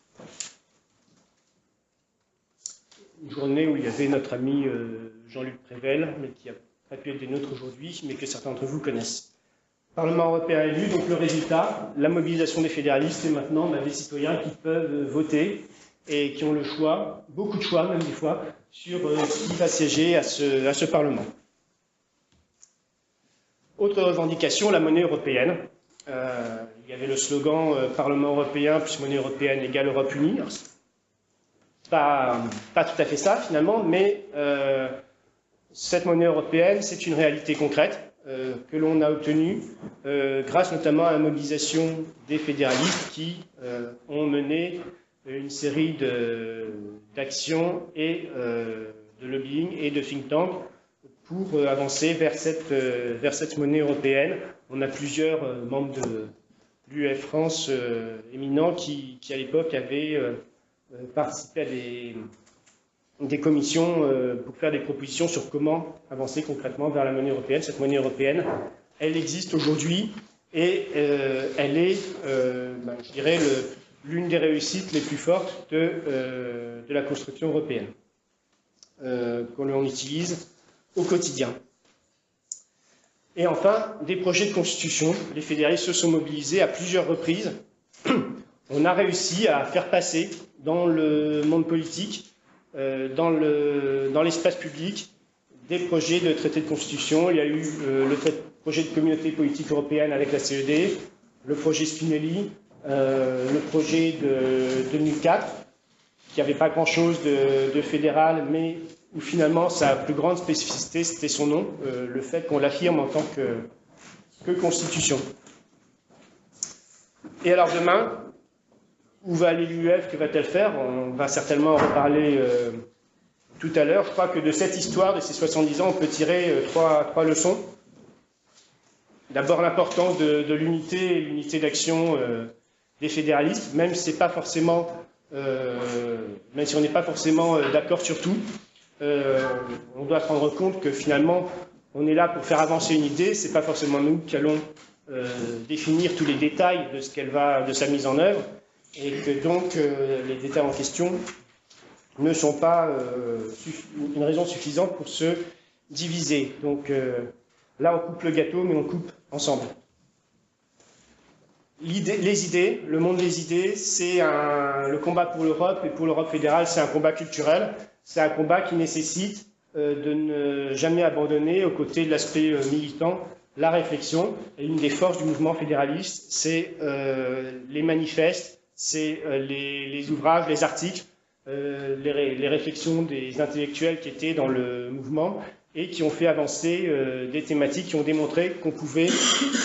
Une journée où il y avait notre ami Jean-Luc Prével, mais qui n'a pas pu être des nôtres aujourd'hui, mais que certains d'entre vous connaissent. Parlement européen élu, donc le résultat, la mobilisation des fédéralistes et maintenant des citoyens qui peuvent voter et qui ont le choix, beaucoup de choix même des fois, sur qui va siéger à ce Parlement. Autre revendication, la monnaie européenne. Il y avait le slogan Parlement européen plus monnaie européenne égale Europe unie. Pas tout à fait ça finalement, mais cette monnaie européenne, c'est une réalité concrète que l'on a obtenue grâce notamment à la mobilisation des fédéralistes qui ont mené une série d'actions et lobbying et de think tank pour avancer vers cette monnaie européenne. On a plusieurs membres de l'UEF France éminents qui à l'époque avaient participé à des commissions pour faire des propositions sur comment avancer concrètement vers la monnaie européenne. Cette monnaie européenne, elle existe aujourd'hui et elle est, je dirais, l'une des réussites les plus fortes de la construction européenne qu'on utilise au quotidien. Et enfin, des projets de constitution. Les fédéralistes se sont mobilisés à plusieurs reprises. On a réussi à faire passer dans le monde politique, dans l'espace public, des projets de traité de constitution. Il y a eu le projet de communauté politique européenne avec la CED, le projet Spinelli, le projet de 2004, qui n'avait pas grand-chose de fédéral, mais où finalement sa plus grande spécificité, c'était son nom, le fait qu'on l'affirme en tant que constitution. Et alors demain, où va aller l'UEF, que va-t-elle faire? On va certainement en reparler tout à l'heure. Je crois que de cette histoire, de ces 70 ans, on peut tirer trois leçons. D'abord l'importance de l'unité et l'unité d'action des fédéralistes, même si on n'est pas forcément d'accord sur tout. On doit se rendre compte que finalement, on est là pour faire avancer une idée. C'est pas forcément nous qui allons définir tous les détails de sa mise en œuvre, et que donc les détails en question ne sont pas une raison suffisante pour se diviser. Donc là, on coupe le gâteau, mais on coupe ensemble. Les idées, le monde des idées, c'est le combat pour l'Europe, et pour l'Europe fédérale, c'est un combat culturel. C'est un combat qui nécessite de ne jamais abandonner, aux côtés de l'aspect militant, la réflexion. Et une des forces du mouvement fédéraliste, c'est les manifestes, c'est les ouvrages, les articles, les réflexions des intellectuels qui étaient dans le mouvement et qui ont fait avancer des thématiques, qui ont démontré qu'on pouvait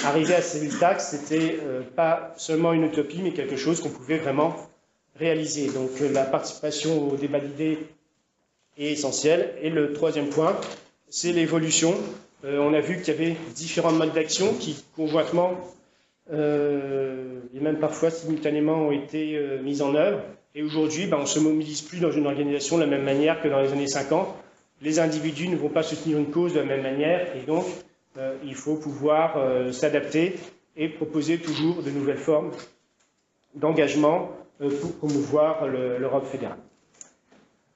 arriver à ces résultats, que c'était pas seulement une utopie, mais quelque chose qu'on pouvait vraiment réaliser. Donc la participation au débat d'idées est essentielle. Et le troisième point, c'est l'évolution. On a vu qu'il y avait différents modes d'action qui, conjointement, et même parfois simultanément, ont été mis en œuvre. Et aujourd'hui, on ne se mobilise plus dans une organisation de la même manière que dans les années 50. Les individus ne vont pas soutenir une cause de la même manière, et donc il faut pouvoir s'adapter et proposer toujours de nouvelles formes d'engagement pour promouvoir l'Europe fédérale.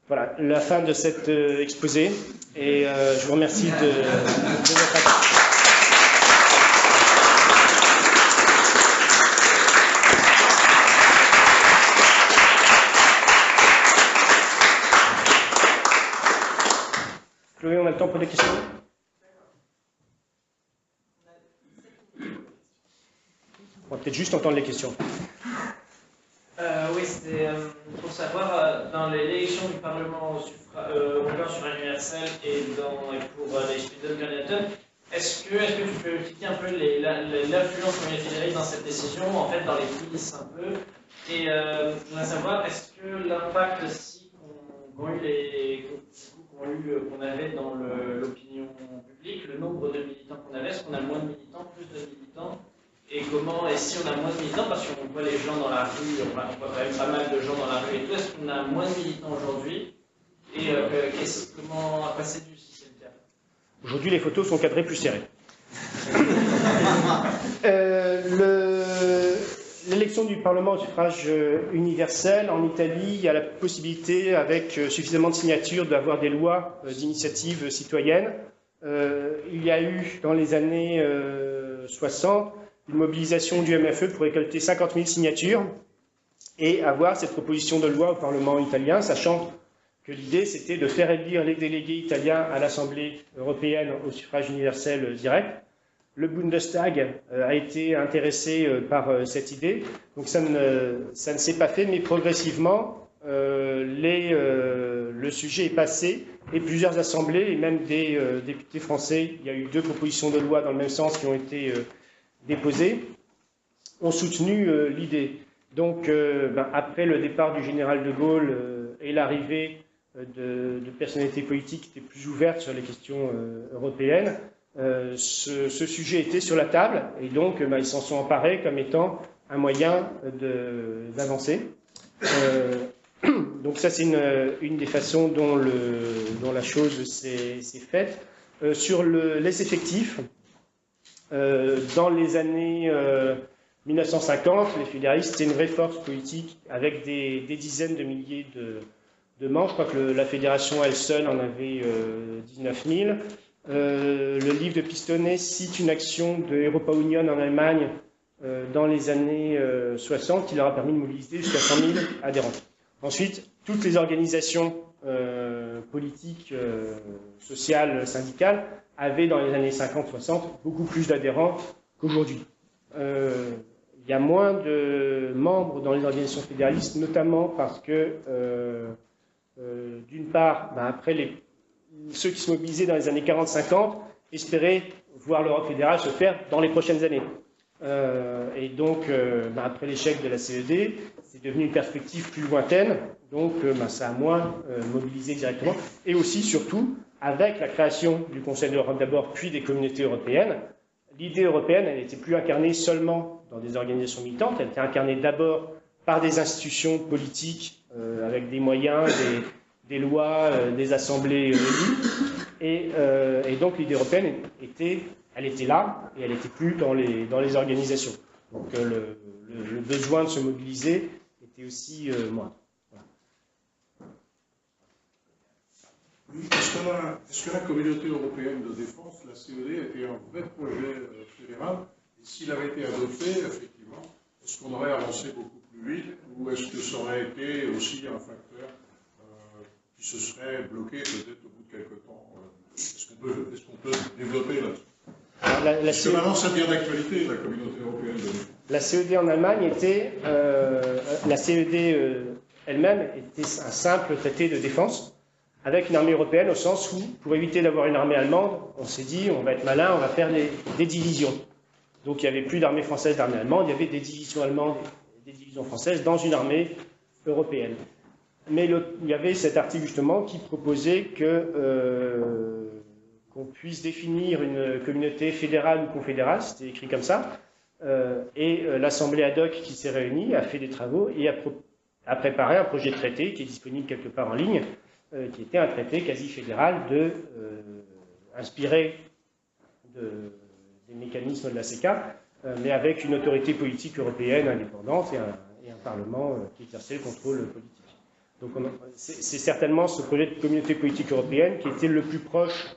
Voilà, la fin de cet exposé, et je vous remercie de votre attention. Chloé, on a le temps pour des questions? On va peut-être juste entendre les questions. Oui, c'était pour savoir, dans l'élection du Parlement européen suffrage universel et pour les Spitzenkandidaten, est-ce que tu peux expliquer un peu l'influence qu'ont les fédéralistes dans cette décision, en fait, dans les coulisses un peu, et je voudrais savoir, est-ce que l'impact aussi qu'on avait dans l'opinion publique, le nombre de militants qu'on avait, est-ce qu'on a moins de militants, plus de militants? Et si on a moins de militants, parce qu'on voit les gens dans la rue, on voit quand même pas mal de gens dans la rue et tout, est-ce qu'on a moins de militants aujourd'hui? Et comment à quoi c'est dû, si c'est le cas? Aujourd'hui, les photos sont cadrées plus serrées. L'élection du Parlement au suffrage universel, en Italie, il y a la possibilité, avec suffisamment de signatures, d'avoir des lois d'initiative citoyenne. Il y a eu, dans les années 60, une mobilisation du MFE pour récolter 50 000 signatures et avoir cette proposition de loi au Parlement italien, sachant que l'idée c'était de faire élire les délégués italiens à l'Assemblée européenne au suffrage universel direct. Le Bundestag a été intéressé par cette idée, donc ça ne s'est pas fait, mais progressivement le sujet est passé et plusieurs assemblées et même des députés français, il y a eu 2 propositions de loi dans le même sens qui ont été déposées, ont soutenu l'idée. Donc après le départ du général de Gaulle et l'arrivée de personnalités politiques qui étaient plus ouvertes sur les questions européennes, ce sujet était sur la table, et donc ils s'en sont emparés comme étant un moyen d'avancer. Donc ça, c'est une des façons dont la chose s'est faite. Sur les effectifs, dans les années 1950, les fédéralistes, c'était une vraie force politique avec des dizaines de milliers de membres. Je crois que la fédération, elle seule, en avait 19 000. Le livre de Pistonnet cite une action de Europa Union en Allemagne dans les années 60 qui leur a permis de mobiliser jusqu'à 100 000 adhérents. Ensuite, toutes les organisations politiques, sociales, syndicales avaient dans les années 50-60 beaucoup plus d'adhérents qu'aujourd'hui. Il y a moins de membres dans les organisations fédéralistes, notamment parce que, d'une part, après ceux qui se mobilisaient dans les années 40-50 espéraient voir l'Europe fédérale se faire dans les prochaines années. Et donc, après l'échec de la CED, c'est devenu une perspective plus lointaine, donc ça a moins mobilisé directement. Et aussi, surtout, avec la création du Conseil de l'Europe d'abord, puis des communautés européennes, l'idée européenne, elle n'était plus incarnée seulement dans des organisations militantes, elle était incarnée d'abord par des institutions politiques, avec des moyens, des lois, des assemblées élues. Et donc l'idée européenne elle était là, et elle n'était plus dans les organisations. Donc le besoin de se mobiliser était aussi moindre. Voilà. Est-ce que la communauté européenne de défense, la CED, était un vrai projet fédéral? Et s'il avait été adopté, effectivement, est-ce qu'on aurait avancé beaucoup plus vite? Ou est-ce que ça aurait été aussi un facteur qui se serait bloqué peut-être au bout de quelques temps? Est-ce qu'on peut développer là-dessus? Parce que maintenant, ça devient d'actualité, la communauté européenne de défense. La CED en Allemagne était, la CED elle-même était un simple traité de défense avec une armée européenne au sens où, pour éviter d'avoir une armée allemande, on s'est dit, on va être malin, on va faire des divisions. Donc il n'y avait plus d'armée française, d'armée allemande, il y avait des divisions allemandes et des divisions françaises dans une armée européenne. Mais il y avait cet article justement qui proposait qu'on puisse définir une communauté fédérale ou confédérale, c'était écrit comme ça, et l'Assemblée ad hoc qui s'est réunie a fait des travaux et a préparé un projet de traité qui est disponible quelque part en ligne, qui était un traité quasi fédéral inspiré des mécanismes de la CECA, mais avec une autorité politique européenne indépendante et un Parlement qui exerçait le contrôle politique. Donc c'est certainement ce projet de communauté politique européenne qui était le plus proche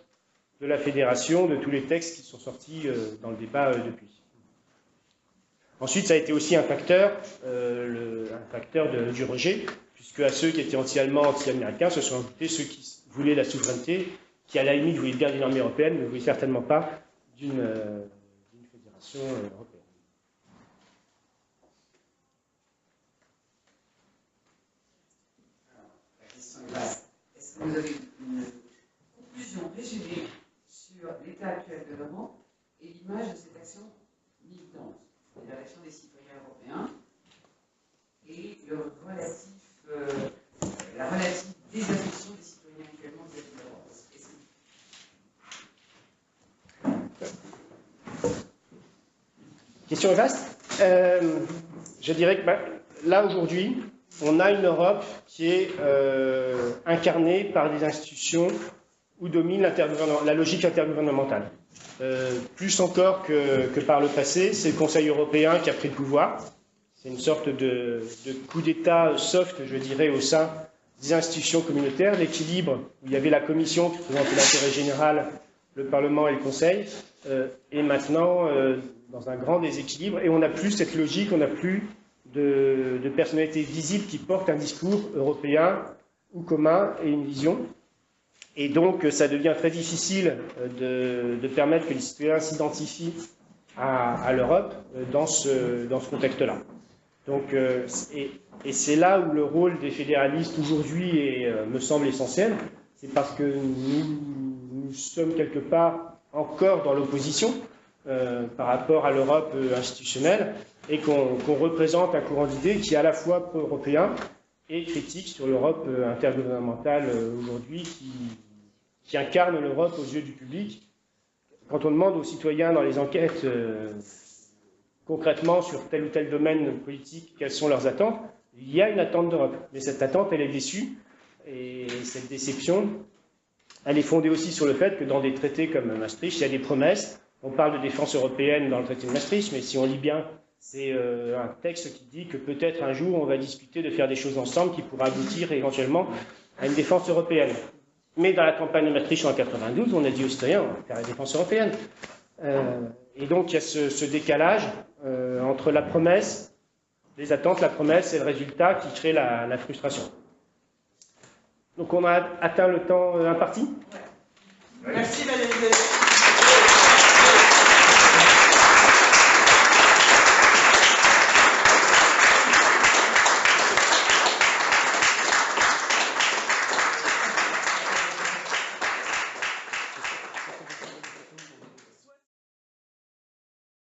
de la fédération, de tous les textes qui sont sortis dans le débat depuis. Ensuite, ça a été aussi un facteur du rejet, puisque à ceux qui étaient anti-allemands, anti-américains, se sont ajoutés ceux qui voulaient la souveraineté, qui à la limite voulaient bien d'une armée européenne, mais ne voulaient certainement pas d'une fédération européenne. Alors, la question est vaste. Est-ce que vous avez une conclusion résumée sur l'état actuel de l'Europe et l'image de cette action militante, c'est-à-dire l'action des citoyens européens et la relative désaffection des citoyens actuellement vis-à-vis de l'Europe? Question est vaste. Je dirais que là, aujourd'hui, on a une Europe qui est incarnée par des institutions où domine la logique intergouvernementale. Plus encore que par le passé, c'est le Conseil européen qui a pris le pouvoir. C'est une sorte de coup d'État soft, je dirais, au sein des institutions communautaires. L'équilibre, où il y avait la Commission qui représentait l'intérêt général, le Parlement et le Conseil, est maintenant dans un grand déséquilibre. Et on n'a plus cette logique, on n'a plus de personnalités visibles qui portent un discours européen ou commun et une vision. Et donc, ça devient très difficile de permettre que les citoyens s'identifient à l'Europe dans ce contexte-là. Donc, et c'est là où le rôle des fédéralistes aujourd'hui me semble essentiel. C'est parce que nous sommes quelque part encore dans l'opposition par rapport à l'Europe institutionnelle et qu'on représente un courant d'idées qui est à la fois pro-européen et critique sur l'Europe intergouvernementale aujourd'hui qui incarne l'Europe aux yeux du public. Quand on demande aux citoyens dans les enquêtes concrètement sur tel ou tel domaine politique quelles sont leurs attentes, il y a une attente d'Europe. Mais cette attente, elle est déçue. Et cette déception, elle est fondée aussi sur le fait que dans des traités comme Maastricht, il y a des promesses. On parle de défense européenne dans le traité de Maastricht, mais si on lit bien, c'est un texte qui dit que peut-être un jour on va discuter de faire des choses ensemble qui pourraient aboutir éventuellement à une défense européenne. Mais dans la campagne de Maastricht en 92, on a dit aux citoyens, on va faire la défense européenne. Et donc il y a ce décalage entre la promesse, les attentes, la promesse et le résultat qui crée la frustration. Donc on a atteint le temps imparti. Merci Valérie.